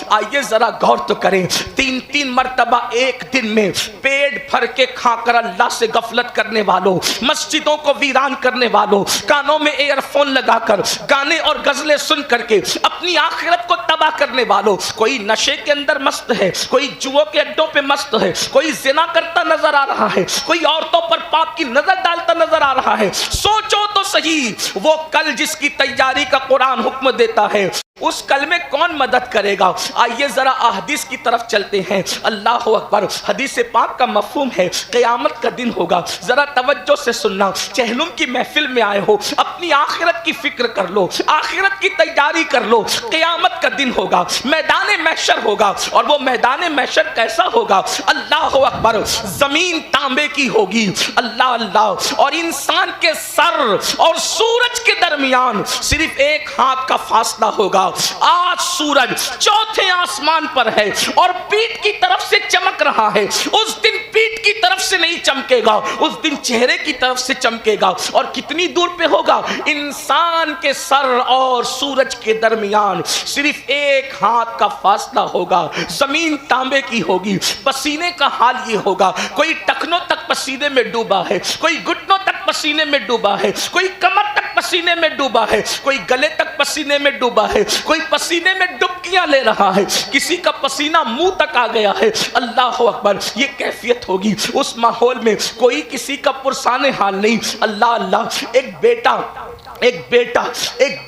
آئیے ذرا غور تو کریں، 3 مرتبہ ایک دن میں پیٹ بھر کے کھا کر اللہ سے غفلت کرنے والوں، مسجدوں کو ویران کرنے والوں، کانوں میں ایئر فون لگا کر گانے اور غزلیں سن کر کے اپنی آخرت کو تباہ کرنے والوں، کوئی نشے کے اندر مست ہے، کوئی جوؤں کے اڈوں پہ مست ہے، کوئی زنا کرتا نظر آ رہا ہے، کوئی عورتوں پر پاک کی نظر ڈالتا نظر آ رہا ہے، سوچو تو صحیح، وہ کل جس کی تیاری کا قرآن حکم دیتا ہے اس کل میں کون مدد کرے گا؟ آئیے ذرا احادیث کی طرف چلتے ہیں۔ اللہ اکبر، حدیث پاک کا مفہوم ہے قیامت کا دن ہوگا، ذرا توجہ سے سننا، چہلم کی محفل میں آئے ہو، اپنی آخرت کی فکر کر لو، آخرت کی تیاری کر لو، قیامت کا دن ہوگا، میدان محشر ہوگا، اور وہ میدان محشر کیسا ہوگا؟ اللہ اکبر، زمین تانبے کی ہوگی، اللہ اللہ، اور انسان کے سر اور سورج کے درمیان صرف ایک ہاتھ کا فاصلہ ہوگا۔ آج سورج چوتھے آسمان پر ہے اور پیٹ کی طرف سے چمک رہا ہے، اس دن پیٹ کی طرف سے نہیں چمکے گا، اس دن چہرے کی طرف سے چمکے گا، اور کتنی دور پہ ہوگا؟ انسان کے سر اور سورج کے درمیان صرف ایک ہاتھ کا فاصلہ ہوگا، زمین تانبے کی ہوگی۔ پسینے کا حال یہ ہوگا، کوئی ٹخنوں تک پسینے میں ڈوبا ہے، کوئی گھٹنوں تک پسینے میں ڈوبا ہے، کوئی کمر تک پسینے میں ڈوبا ہے، کوئی گلے تک پسینے میں ڈوبا ہے، کوئی پسینے میں ڈبکیاں لے رہا ہے، کسی کا پسینہ منہ تک آ گیا ہے۔ اللہ اکبر، یہ کیفیت ہوگی اس ماحول میں، کوئی کسی کا پرسان حال نہیں۔ اللہ اللہ، ایک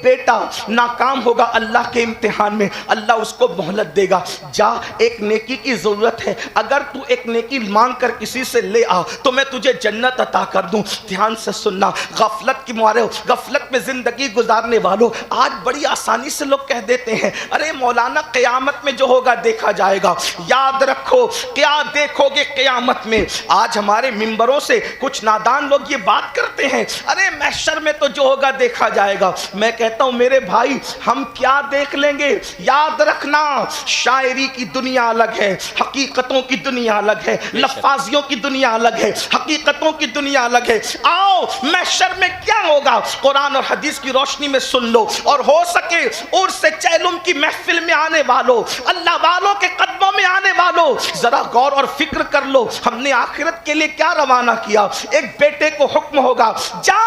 بیٹا ناکام ہوگا اللہ کے امتحان میں، اللہ اس کو مہلت دے گا، جا ایک نیکی کی ضرورت ہے، اگر تو ایک نیکی مانگ کر کسی سے لے آ تو میں تجھے جنت عطا کر دوں۔ دھیان سے سننا، غفلت کی مارے، غفلت میں زندگی گزارنے والوں، آج بڑی آسانی سے لوگ کہہ دیتے ہیں ارے مولانا قیامت میں جو ہوگا دیکھا جائے گا۔ یاد رکھو، کیا دیکھو گے قیامت میں؟ آج ہمارے ممبروں سے کچھ نادان لوگ یہ بات کرتے ہیں ارے محشر میں تو جو ہوگا دیکھا جائے گا۔ میں کہتا ہوں میرے بھائی، ہم کیا دیکھ لیں گے؟ یاد رکھنا، شاعری کی دنیا الگ ہے، حقیقتوں کی دنیا الگ ہے، لفاظیوں کی دنیا الگ ہے، حقیقتوں کی دنیا الگ ہے۔ آؤ محشر میں کیا ہوگا قرآن اور حدیث کی روشنی میں سن لو، اور ہو سکے عرس چہلم کی محفل میں آنے والوں، اللہ والوں کے قدموں میں آنے والوں، ذرا غور اور فکر کر لو، ہم نے آخرت کے لیے کیا روانہ کیا؟ ایک بیٹے کو حکم ہوگا، جا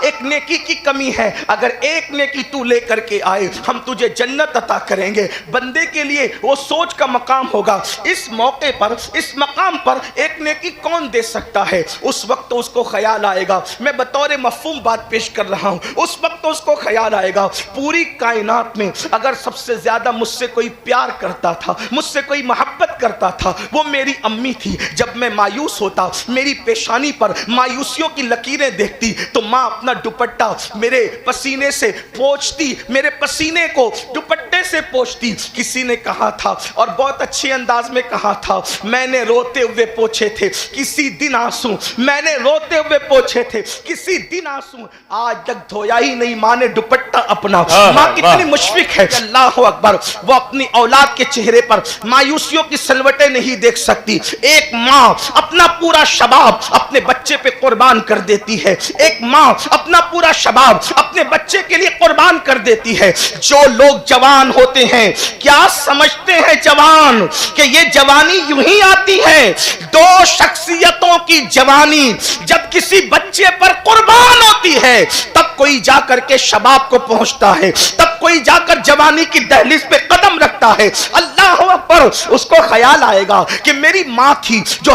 ایک نیکی کی کمی ہے، اگر ایک نیکی تو لے کر کے آئے ہم تجھے جنت عطا کریں گے۔ بندے کے لیے وہ سوچ کا مقام ہوگا، اس موقع پر، اس مقام پر ایک نیکی کون دے سکتا ہے؟ اس وقت اس کو خیال آئے گا، میں بطور مفہوم بات پیش کر رہا ہوں، اس وقت اس کو خیال آئے گا پوری کائنات میں اگر سب سے زیادہ مجھ سے کوئی پیار کرتا تھا، مجھ سے کوئی محبت کرتا تھا، وہ میری امی تھی۔ جب میں مایوس ہوتا، میری پیشانی پر مایوسیوں کی لکیریں دیکھتی تو ماں اپنا دوپٹہ میرے پسینے سے پوچھتی، میرے پسینے کو دوپٹے سے پوچھتی۔ کسی نے کہا تھا اور بہت اچھے انداز میں کہا تھا، میں نے روتے ہوئے پوچھے تھے کسی دن آنسو، میں نے روتے ہوئے پوچھے تھے کسی دن آنسو، آج تک دھویا ہی نہیں ماں نے دوپٹہ اپنا۔ ماں کتنی مشفق ہے، اللہ اکبر، وہ اپنی اولاد کے چہرے پر مایوسیوں کی سلوٹیں نہیں دیکھ سکتی۔ ایک ماں اپنا پورا شباب اپنے بچے پہ قربان کر دیتی ہے، ایک ماں اپنا پورا شباب اپنے بچے کے لیے قربان کر دیتی ہے۔ جو لوگ جوان ہوتے ہیں کیا سمجھتے ہیں جوان کہ یہ جوانی یوں ہی آتی ہے؟ دو شخصیتوں کی جوانی جب کسی بچے پر قربان ہوتی ہے تب کوئی جا کر کے شباب کو پہنچتا ہے، تب کوئی جا کر جوانی کی دہلیز پہ قدم رکھتا ہے۔ اللہ اکبر، اس کو خیال آئے گا کہ میری ماں تھی جو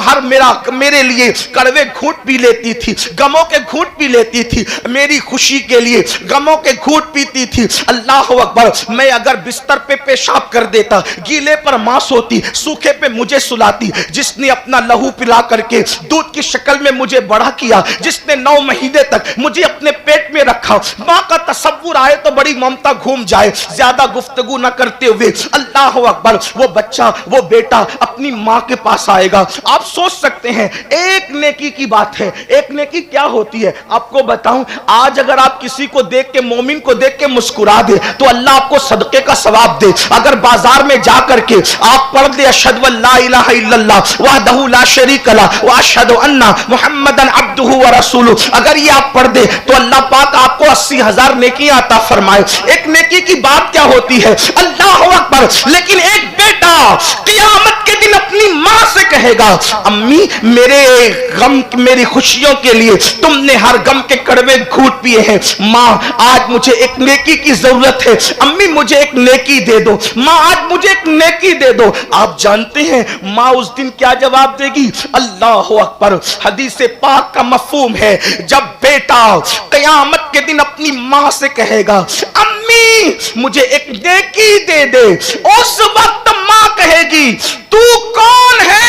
میرے لیے کڑوے گھونٹ پی لیتی تھی، غموں کے گھونٹ پی لیتی تھی، میری خوشی کے لیے غموں کے گھونٹ پیتی تھی۔ اللہ اکبر، میں اگر بستر پہ پیشاب کر دیتا، گیلے پر ماں سوتی، سوکھے پہ مجھے سلاتی۔ جس نے اپنا لہو پلا کر کے دودھ کی شکل میں مجھے بڑا کیا، جس نے 9 مہینے تک مجھے اپنے پیٹ میں رکھا، ماں کا تصور آئے تو بڑی ممتا گھوم جائے۔ زیادہ گفتگو نہ کرتے ہوئے اللہ اکبر، وہ بچہ، وہ بیٹا اپنی ماں کے پاس آئے گا۔ آپ سوچ سکتے ہیں ایک نیکی کی بات ہے، ایک نیکی کیا ہوتی ہے؟ آپ کو بتاؤں، آج اگر آپ کسی کو دیکھ کے، مومن کو دیکھ کے مسکرا دے تو اللہ آپ کو صدقے کا ثواب دے۔ اگر بازار میں جا کر کے آپ پڑھ دے اشہد ان لا الہ الا اللہ وحدہ لا شریک لہ واشہد ان محمدن عبدہ ورسولہ، اگر یہ آپ پڑھ دے تو اللہ پاک آپ کو 80,000 نیکیاں عطا فرمائے۔ ایک نیکی کی بات کیا ہوتی ہے؟ اللہ اکبر، لیکن ایک بیٹا قیامت کے دن اپنی ماں سے کہے گا امی میرے غم میری خوشیوں کے لیے تم نے ہر غم کے کڑوے گھونٹ پیے ہیں، ماں آج مجھے ایک نیکی کی ضرورت ہے، امی مجھے ایک نیکی دے دو، ماں آج مجھے ایک نیکی دے دو۔ آپ جانتے ہیں ماں اس دن کیا جواب دے گی؟ اللہ اکبر، حدیث پاک کا مفہوم ہے جب بیٹا قیامت کے دن اپنی ماں سے کہے گا امی مجھے ایک نیکی دے دے، اس وقت ماں کہے گی تو کون ہے؟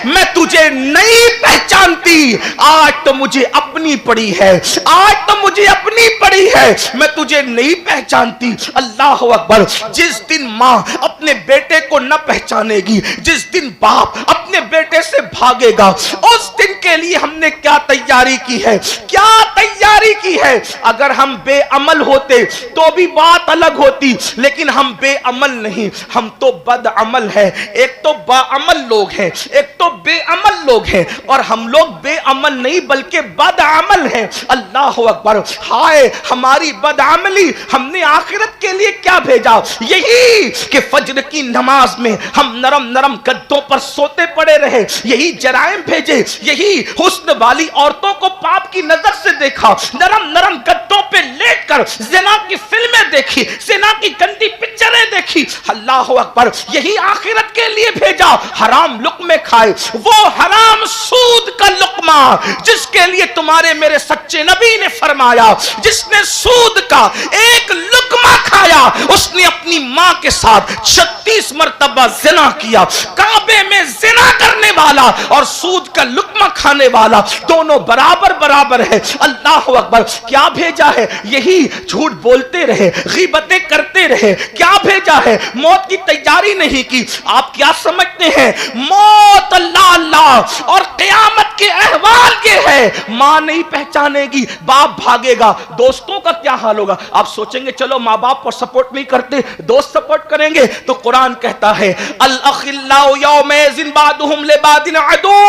میں تجھے نہیں پہچانتی، آج تو مجھے اپنی پڑی ہے، آج تو مجھے اپنی پڑی ہے، میں تجھے نہیں پہچانتی۔ اللہ اکبر، جس دن ماں اپنے بیٹے کو نہ پہچانے گی، جس دن باپ اپنے بیٹے سے بھاگے گا، اس دن کے لیے ہم نے کیا تیاری کی ہے، کیا تیاری کی ہے۔ اگر ہم بے عمل ہوتے تو بھی بات الگ ہوتی، لیکن ہم بے عمل نہیں، ہم تو بد عمل ہے۔ ایک تو با عمل لوگ ہیں، ایک تو بے عمل لوگ ہیں، اور ہم لوگ بے عمل نہیں بلکہ بد عمل ہیں۔ اللہ اکبر، ہائے ہماری بد عملی، ہم نے آخرت کے لیے کیا بھیجا؟ یہی کہ فجر کی نماز میں ہم نرم نرم گدوں پر سوتے پڑے رہے، یہی جرائم بھیجے، یہی حسن والی عورتوں کو پاپ کی نظر سے دیکھا، نرم نرم گدوں پہ لیٹ کر زنا کی فلمیں دیکھی، زنا کی گندی پکچریں دیکھی۔ اللہ اکبر، یہی آخرت کے لیے بھیجا، حرام لقمے کھائے، وہ حرام سود کا لقمہ جس کے لیے تمہارے میرے سچے نبی نے فرمایا جس نے سود کا ایک لقمہ کھایا اس نے اپنی ماں کے ساتھ 36 مرتبہ زنا کیا۔ کعبے میں زنا کرنے والا اور سود کا لقمہ کھانے والا دونوں برابر برابر ہے۔ اللہ اکبر، کیا بھیجا ہے؟ یہی جھوٹ بولتے رہے، غیبتیں کرتے رہے، کیا بھیجا ہے؟ موت کی تیاری نہیں کی۔ آپ کیا سمجھتے ہیں موت اللہ اللہ اور قیامت کے احوال یہ ہے، ماں نہیں پہچانے گی، باپ بھاگے گا، دوستوں کا کیا حال ہوگا؟ آپ سوچیں گے چلو ماں باپ کو سپورٹ نہیں کرتے، دوست سپورٹ کریں گے، تو قرآن کہتا ہے الاخلاء یومئذ بعضهم لبعض عدو،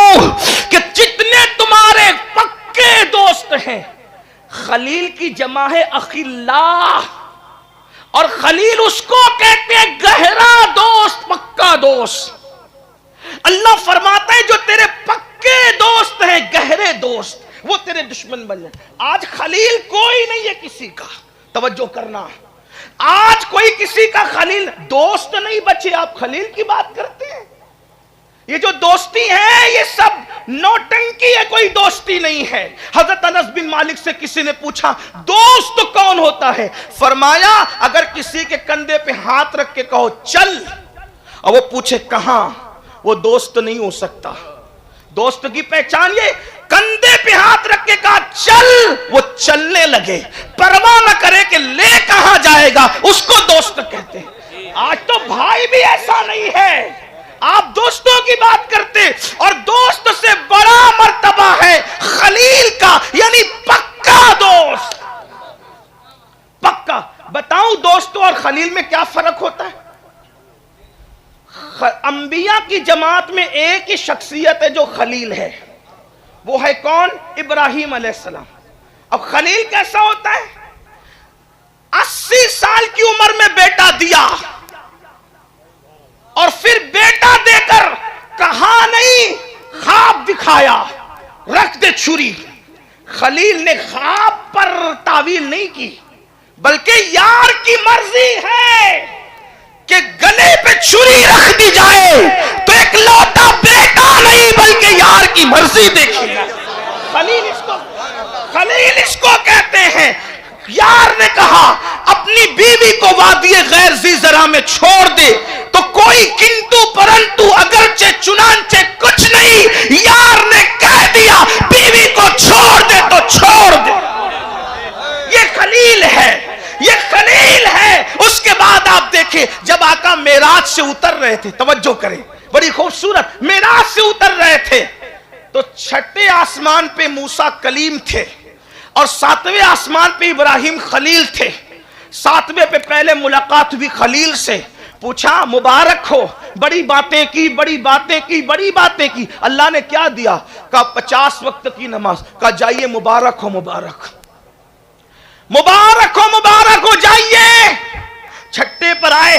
کہ جتنے تمہارے پکے دوست ہیں، خلیل کی جمع ہے اخلاء، اور خلیل اس کو کہتے ہیں گہرا دوست، پکا دوست۔ اللہ فرماتا ہے جو تیرے پکے دوست ہیں، گہرے دوست، وہ تیرے دشمن بن جائیں۔ آج خلیل کوئی نہیں ہے کسی کا، توجہ کرنا، آج کوئی کسی کا خلیل دوست نہیں بچے۔ آپ خلیل کی بات کرتے ہیں، یہ جو دوستی ہے یہ سب نوٹنکی ہے، کوئی دوستی نہیں ہے۔ حضرت انس بن مالک سے کسی نے پوچھا دوست کون ہوتا ہے؟ فرمایا اگر کسی کے کندھے پہ ہاتھ رکھ کے کہو چل، اور وہ پوچھے کہاں، وہ دوست نہیں ہو سکتا۔ دوست کی پہچان یہ کندھے پہ ہاتھ رکھ کے کہا چل، وہ چلنے لگے، پرواہ نہ کرے کہ لے کہاں جائے گا، اس کو دوست کہتے ہیں۔ آج تو بھائی بھی ایسا نہیں ہے، آپ دوستوں کی بات کرتے، اور دوست سے بڑا مرتبہ ہے خلیل کا، یعنی پکا دوست۔ پکا بتاؤں دوستوں اور خلیل میں کیا فرق ہوتا ہے؟ انبیاء کی جماعت میں ایک ہی شخصیت ہے جو خلیل ہے، وہ ہے کون؟ ابراہیم علیہ السلام۔ اب خلیل کیسا ہوتا ہے؟ 80 سال کی عمر میں بیٹا دیا، اور پھر بیٹا دے کر کہا نہیں، خواب دکھایا، رکھ دے چھری۔ خلیل نے خواب پر تعویل نہیں کی، بلکہ یار کی مرضی ہے کہ گلے پہ چھری رکھ دی جائے تو ایک لوٹا بیٹا نہیں بلکہ یار کی مرضی دیکھی جائے۔ خلیل اس کو کہتے ہیں۔ یار نے کہا اپنی بیوی کو وادی غیر ذی زرع میں چھوڑ دے، تو کوئی کنتو پرنتو اگرچہ چنانچہ کچھ نہیں، یار نے کہہ دیا بیوی کو چھوڑ دے تو چھوڑ دے۔ یہ خلیل ہے، یہ خلیل ہے۔ اس کے بعد آپ دیکھیں جب آقا معراج سے اتر رہے تھے، توجہ کریں، بڑی خوبصورت، معراج سے اتر رہے تھے تو چھٹے آسمان پہ موسیٰ کلیم تھے، اور 7ویں آسمان پہ ابراہیم خلیل تھے۔ 7ویں پہ پہلے ملاقات ہوئی خلیل سے، پوچھا مبارک ہو، بڑی باتیں کی، بڑی باتیں کی، بڑی باتیں کی۔ اللہ نے کیا دیا؟ کہا 50 وقت کی نماز۔ کہا جائیے مبارک ہو، مبارک مبارک ہو، مبارک ہو، جائیے۔ چھٹے پر آئے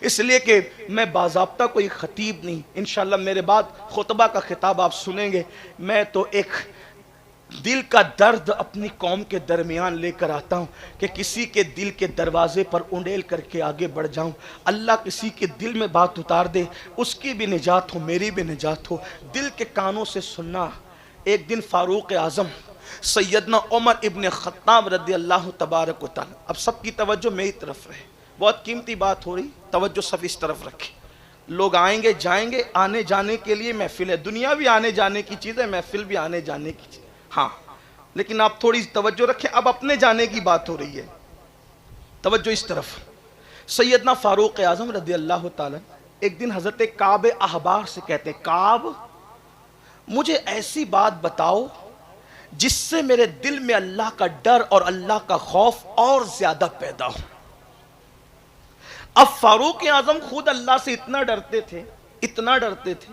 اس لیے کہ میں باضابطہ کوئی خطیب نہیں، انشاءاللہ میرے بعد خطبہ کا خطاب آپ سنیں گے، میں تو ایک دل کا درد اپنی قوم کے درمیان لے کر آتا ہوں کہ کسی کے دل کے دروازے پر انڈیل کر کے آگے بڑھ جاؤں، اللہ کسی کے دل میں بات اتار دے، اس کی بھی نجات ہو، میری بھی نجات ہو، دل کے کانوں سے سننا۔ ایک دن فاروق اعظم سیدنا عمر ابن خطاب رضی اللہ تبارک و تعالی، اب سب کی توجہ میری طرف رہے، بہت قیمتی بات ہو رہی، توجہ سب اس طرف رکھیں۔ لوگ آئیں گے جائیں گے، آنے جانے کے لیے محفل ہے، دنیا بھی آنے جانے کی چیز ہے، محفل بھی آنے جانے کی چیز، ہاں لیکن آپ تھوڑی توجہ رکھیں، اب اپنے جانے کی بات ہو رہی ہے، توجہ اس طرف۔ سیدنا فاروق اعظم رضی اللہ تعالی ایک دن حضرت کعب احبار سے کہتے ہیں، کعب مجھے ایسی بات بتاؤ جس سے میرے دل میں اللہ کا ڈر اور اللہ کا خوف اور زیادہ پیدا ہو۔ اب فاروق اعظم خود اللہ سے اتنا ڈرتے تھے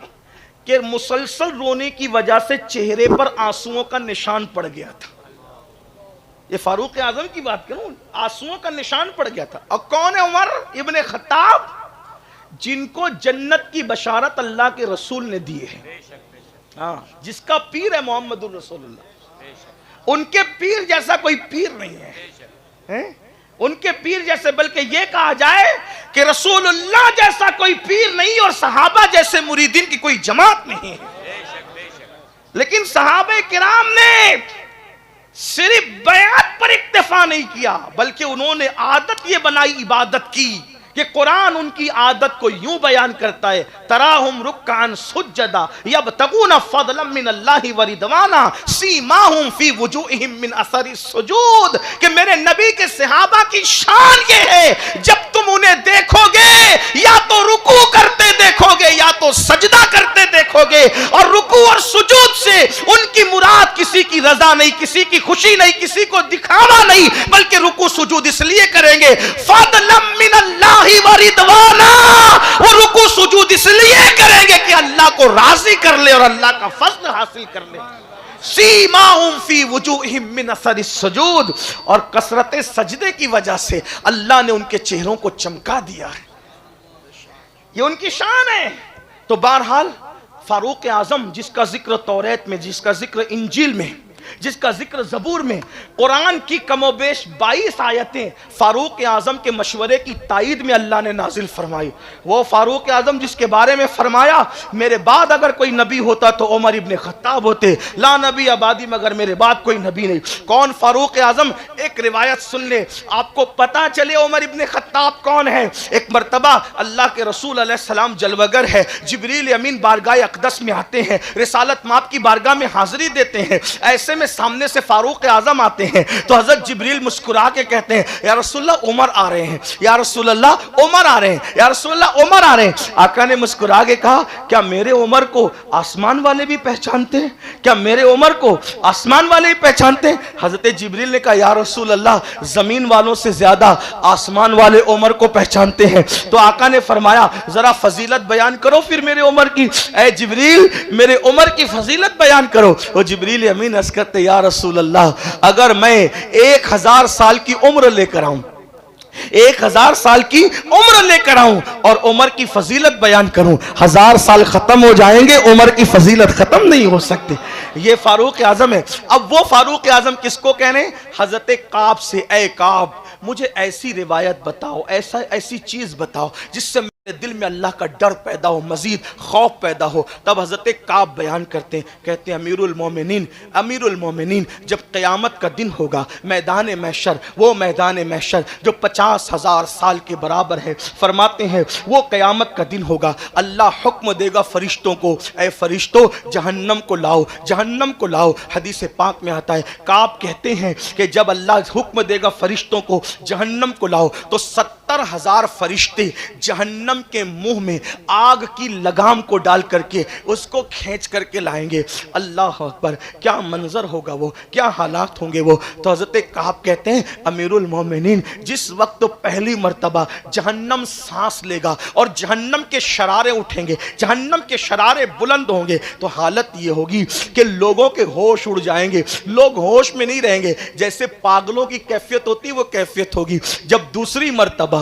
کہ مسلسل رونے کی وجہ سے چہرے پر آنسوؤں کا نشان پڑ گیا تھا۔ یہ فاروق اعظم کی بات کروں، آنسوؤں کا نشان پڑ گیا تھا۔ اور کون ہے عمر ابن خطاب؟ جن کو جنت کی بشارت اللہ کے رسول نے دی ہے، ہاں جس کا پیر ہے محمد الرسول اللہ، ان کے پیر جیسا کوئی پیر نہیں ہے، ان کے پیر جیسے، بلکہ یہ کہا جائے کہ رسول اللہ جیسا کوئی پیر نہیں اور صحابہ جیسے مریدین کی کوئی جماعت نہیں ہے۔ لیکن صحابہ کرام نے صرف بیعت پر اکتفا نہیں کیا، بلکہ انہوں نے عادت یہ بنائی عبادت کی کہ قرآن ان کی عادت کو یوں بیان کرتا ہے، تراہم رکعن سجدا یبتغون فضلا من اللہ ورضوانا سیماہم فی وجوہہم من اثر السجود، کہ میرے نبی کے صحابہ کی شان یہ ہے جب تم انہیں دیکھو گے یا تو رکوع کرتے دیکھو گے یا تو سجدہ کرتے دیکھو گے، اور رکوع اور سجود سے ان کی مراد کسی کی رضا نہیں، کسی کی خوشی نہیں، کسی کو دکھاوا نہیں، بلکہ رکوع سجود اس لیے کریں گے فضلا من اللہ ورضوانا، وہ رکوع سجود اس لیے کریں گے کہ اللہ کو راضی کر لے اور اللہ کا فضل حاصل کر لے۔ سیماہم فی وجوہہم من اثر السجود، اور کثرت سجدے کی وجہ سے اللہ نے ان کے چہروں کو چمکا دیا ہے، یہ ان کی شان ہے۔ تو بہرحال فاروق اعظم جس کا ذکر توریت میں، جس کا ذکر انجیل میں، جس کا ذکر زبور میں، قرآن کی کم و بیش 22 آیتیں فاروق اعظم کے مشورے کی تائید میں اللہ نے نازل فرمائی۔ وہ فاروق اعظم جس کے بارے میں فرمایا میرے بعد اگر کوئی نبی ہوتا تو عمر ابن خطاب ہوتے، لا نبی آبادی مگر میرے بعد کوئی نبی نہیں۔ کون فاروق اعظم؟ ایک روایت سن لے آپ کو پتا چلے عمر ابن خطاب کون ہے۔ ایک مرتبہ اللہ کے رسول علیہ السلام جلوگر ہے، جبریل امین بارگاہ اقدس میں آتے ہیں، رسالت مآب کی بارگاہ میں حاضری دیتے ہیں، ایسے میں سامنے سے فاروق اعظم آتے ہیں تو حضرت جبریل مسکرا کے کہتے ہیں یا رسول اللہ عمر آ رہے ہیں، یا رسول اللہ عمر آ رہے ہیں، یا رسول اللہ عمر آ رہے ہیں۔ آقا نے مسکرا کے کہا کیا میرے عمر کو آسمان والے بھی پہچانتے ہیں؟ کیا میرے عمر کو آسمان والے بھی پہچانتے ہیں؟ حضرت جبریل نے کہا یا رسول اللہ زمین والوں سے زیادہ آسمان والے عمر کو پہچانتے ہیں۔ تو آقا نے فرمایا ذرا فضیلت بیان کرو پھر میرے عمر کی، اے جبریل میرے عمر کی فضیلت بیان کرو۔ وہ جبریل امین عرض کرتے یا رسول اللہ اگر میں 1000 سال کی عمر لے کر آؤں، 1000 سال کی عمر لے کر آؤں اور عمر کی فضیلت بیان کروں، 1000 سال ختم ہو جائیں گے، عمر کی فضیلت ختم نہیں ہو سکتے۔ یہ فاروق اعظم ہے۔ اب وہ فاروق اعظم کس کو کہنے؟ حضرت کعب سے، اے کعب مجھے ایسی روایت بتاؤ، ایسی چیز بتاؤ جس سے میرے دل میں اللہ کا ڈر پیدا ہو، مزید خوف پیدا ہو۔ تب حضرت کعب بیان کرتے ہیں، کہتے ہیں امیر المومنین جب قیامت کا دن ہوگا، میدان محشر، وہ میدان محشر جو 50,000 سال کے برابر ہے، فرماتے ہیں وہ قیامت کا دن ہوگا، اللہ حکم دے گا فرشتوں کو، اے فرشتوں جہنم کو لاؤ، جہنم کو لاؤ۔ حدیث پاک میں آتا ہے کعب کہتے ہیں کہ جب اللہ حکم دے گا فرشتوں کو جہنم کو لاؤ تو 70,000 فرشتے جہنم کے منہ میں آگ کی لگام کو ڈال کر کے اس کو کھینچ کر کے لائیں گے۔ اللہ اکبر، کیا منظر ہوگا وہ، کیا حالات ہوں گے وہ۔ تو حضرت کعب کہتے ہیں امیر المومنین جس وقت تو پہلی مرتبہ جہنم سانس لے گا اور جہنم کے شرارے اٹھیں گے، جہنم کے شرارے بلند ہوں گے تو حالت یہ ہوگی کہ لوگوں کے ہوش اڑ جائیں گے، لوگ ہوش میں نہیں رہیں گے، جیسے پاگلوں کی کیفیت ہوتی وہ کیفیت ہوگی۔ جب دوسری مرتبہ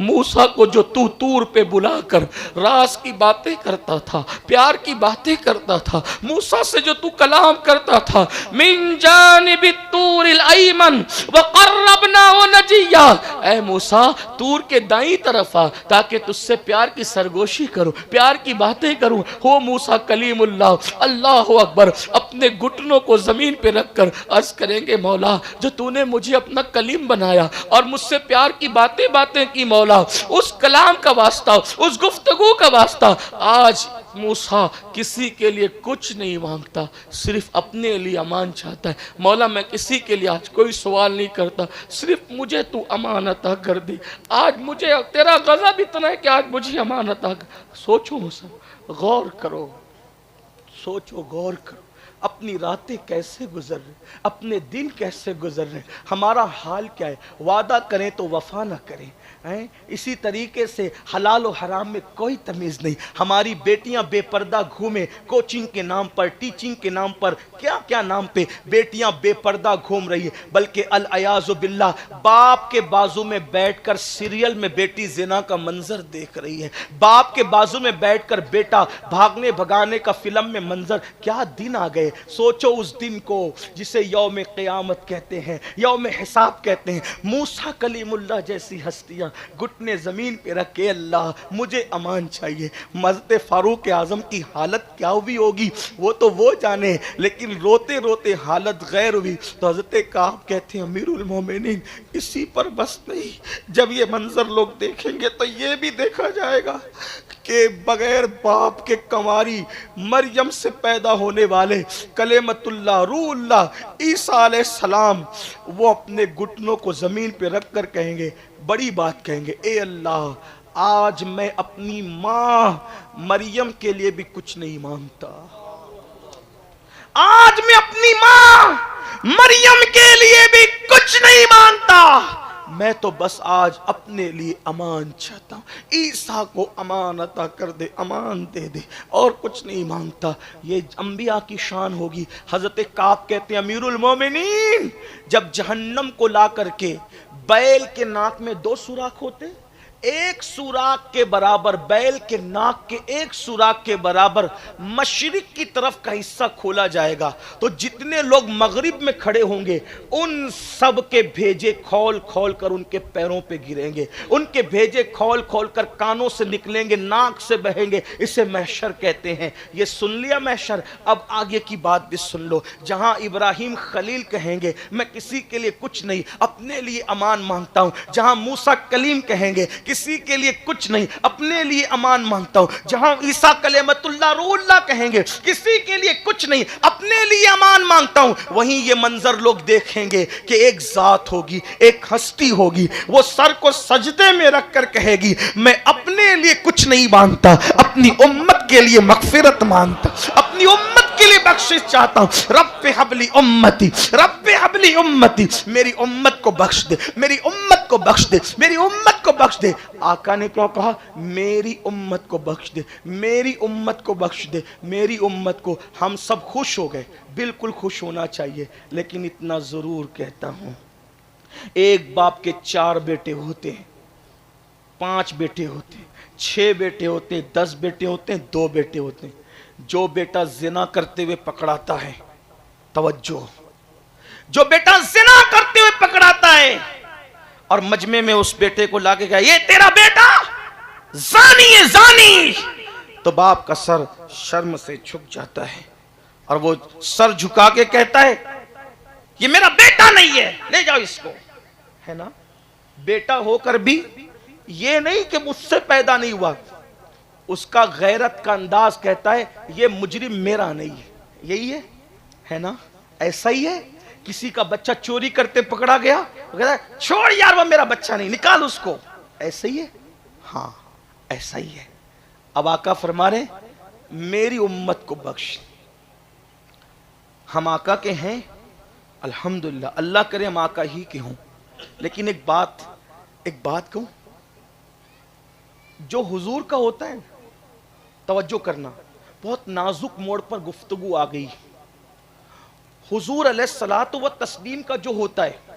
موسیٰ کو جو تو طور پہ بلا کر راز کی باتیں کرتا تھا، پیار کی باتیں کرتا تھا، موسیٰ سے جو تو کلام کرتا تھا، من جانب الطور الایمن وقربناہ نجیا، اے موسیٰ طور کے دائیں طرف آ تاکہ تجھ سے پیار کی سرگوشی کروں، پیار کی باتیں کروں۔ ہو موسیٰ کلیم اللہ، اللہ اکبر، اپنے گھٹنوں کو زمین پہ رکھ کر عرض کریں گے مولا جو تو نے مجھے اپنا کلیم بنایا اور مجھ سے پیار کی باتیں کی مولا، اس کلام کا واسطہ، اس گفتگو کا واسطہ آج موسیٰ کسی کے لیے کچھ نہیں مانگتا، صرف اپنے لیے امان چاہتا ہے۔ مولا میں کسی کے لیے آج کوئی سوال نہیں کرتا، صرف مجھے تو امان عطا کر دی۔ آج مجھے تیرا غضب اتنا ہے کہ آج مجھے امان عطا کر۔ سوچو موسیٰ، غور کرو، سوچو غور کرو، اپنی راتیں کیسے گزر رہے، اپنے دن کیسے گزر رہے، ہمارا حال کیا ہے؟ وعدہ کریں تو وفا نہ کریں، اسی طریقے سے حلال و حرام میں کوئی تمیز نہیں۔ ہماری بیٹیاں بے پردہ گھومیں، کوچنگ کے نام پر، ٹیچنگ کے نام پر، کیا کیا نام پہ بیٹیاں بے پردہ گھوم رہی ہیں، بلکہ العیاذ باللہ باپ کے بازو میں بیٹھ کر سیریل میں بیٹی زنا کا منظر دیکھ رہی ہے، باپ کے بازو میں بیٹھ کر بیٹا بھاگنے بھگانے کا فلم میں منظر۔ کیا دن آ گئے، سوچو اس دن کو جسے یوم قیامت کہتے ہیں، یوم حساب کہتے ہیں۔ موسیٰ کلیم اللہ جیسی ہستیاں گھٹنے زمین پہ رکھ کے اللہ مجھے امان چاہیے۔ حضرت فاروق اعظم کی حالت کیا ہوئی ہوگی وہ تو وہ جانے، لیکن روتے روتے حالت غیر ہوئی تو حضرت کعب کہتے ہیں امیر المومنین اسی پر بس نہیں، جب یہ منظر لوگ دیکھیں گے تو یہ بھی دیکھا جائے گا کہ بغیر باپ کے کنواری مریم سے پیدا ہونے والے کلمت اللہ روح اللہ عیسیٰ علیہ السلام وہ اپنے گھٹنوں کو زمین پہ رکھ کر کہیں گے، بڑی بات کہیں گے، اے اللہ آج میں اپنی ماں مریم کے لیے بھی کچھ نہیں مانگتا، آج میں اپنی ماں مریم کے لیے بھی کچھ نہیں مانگتا، میں تو بس آج اپنے لیے امان چاہتا ہوں، عیسیٰ کو امان عطا کر دے، امان دے دے، اور کچھ نہیں مانگتا۔ یہ انبیاء کی شان ہوگی۔ حضرت کعب کہتے ہیں امیر المومنین جب جہنم کو لا کر کے بیل کے ناک میں 2 سوراخ ہوتے، ایک سوراخ کے برابر بیل کے ناک کے ایک سوراخ کے برابر مشرق کی طرف کا حصہ کھولا جائے گا تو جتنے لوگ مغرب میں کھڑے ہوں گے ان سب کے بھیجے کھول کھول کر ان کے پیروں پہ گریں گے، ان کے بھیجے کھول کھول کر کانوں سے نکلیں گے، ناک سے بہیں گے، اسے محشر کہتے ہیں۔ یہ سن لیا محشر، اب آگے کی بات بھی سن لو، جہاں ابراہیم خلیل کہیں گے میں کسی کے لیے کچھ نہیں اپنے لیے امان مانگتا ہوں، جہاں موسیٰ کلیم کہیں گے کسی کے لیے کچھ نہیں اپنے لیے امان مانگتا ہوں، جہاں عیسیٰ کلمت اللہ روح اللہ کہیں گے کسی کے لیے کچھ نہیں اپنے لیے امان مانگتا ہوں، وہیں یہ منظر لوگ دیکھیں گے کہ ایک ذات ہوگی، ایک ہستی ہوگی، وہ سر کو سجدے میں رکھ کر کہے گی میں اپنے لیے کچھ نہیں مانگتا، اپنی امت کے لیے مغفرت مانگتا، اپنی امت کے لیے بخشش چاہتا ہوں، رب حبلی امتی، رب حبلی امتی، میری امت کو بخش دے، میری امت کو بخش دے، میری امت کو بخش دے۔ آقا نے کیا کہا؟ میری امت کو بخش دے، میری امت کو بخش دے، میری امت کو۔ ہم سب خوش ہو گئے، بالکل خوش ہونا چاہیے، لیکن اتنا ضرور کہتا ہوں ایک باپ کے 4 بیٹے ہوتے ہیں، 5 بیٹے ہوتے ہیں، 6 بیٹے ہوتے ہیں، 10 بیٹے ہوتے ہیں، 2 بیٹے ہوتے ہیں۔ جو بیٹا زنا کرتے ہوئے پکڑاتا ہے، توجہ، جو بیٹا زنا کرتے ہوئے پکڑاتا ہے اور مجمع میں اس بیٹے کو لا کے کہا یہ تیرا بیٹا زانی ہے زانی، تو باپ کا سر شرم سے جھک جاتا ہے اور وہ سر جھکا کے کہتا ہے یہ میرا بیٹا نہیں ہے، لے جاؤ اس کو، ہے نا؟ بیٹا ہو کر بھی یہ نہیں کہ مجھ سے پیدا نہیں ہوا، اس کا غیرت کا انداز کہتا ہے یہ مجرم میرا نہیں ہے، یہی ہے نا؟ ایسا ہی ہے، کسی کا بچہ چوری کرتے پکڑا گیا، کہتا ہے چھوڑ یار وہ میرا بچہ نہیں، نکال اس کو، ایسا ہی ہے؟ ہاں ایسا ہی ہے۔ اب آقا فرما رہے میری امت کو بخش، ہم آقا کے ہیں الحمدللہ، اللہ کرے ہم آقا ہی کے ہوں، لیکن ایک بات کہوں، جو حضور کا ہوتا ہے، توجہ کرنا، بہت نازک موڑ پر گفتگو آ گئی۔ حضور علیہ الصلوۃ و تسلیم کا جو ہوتا ہے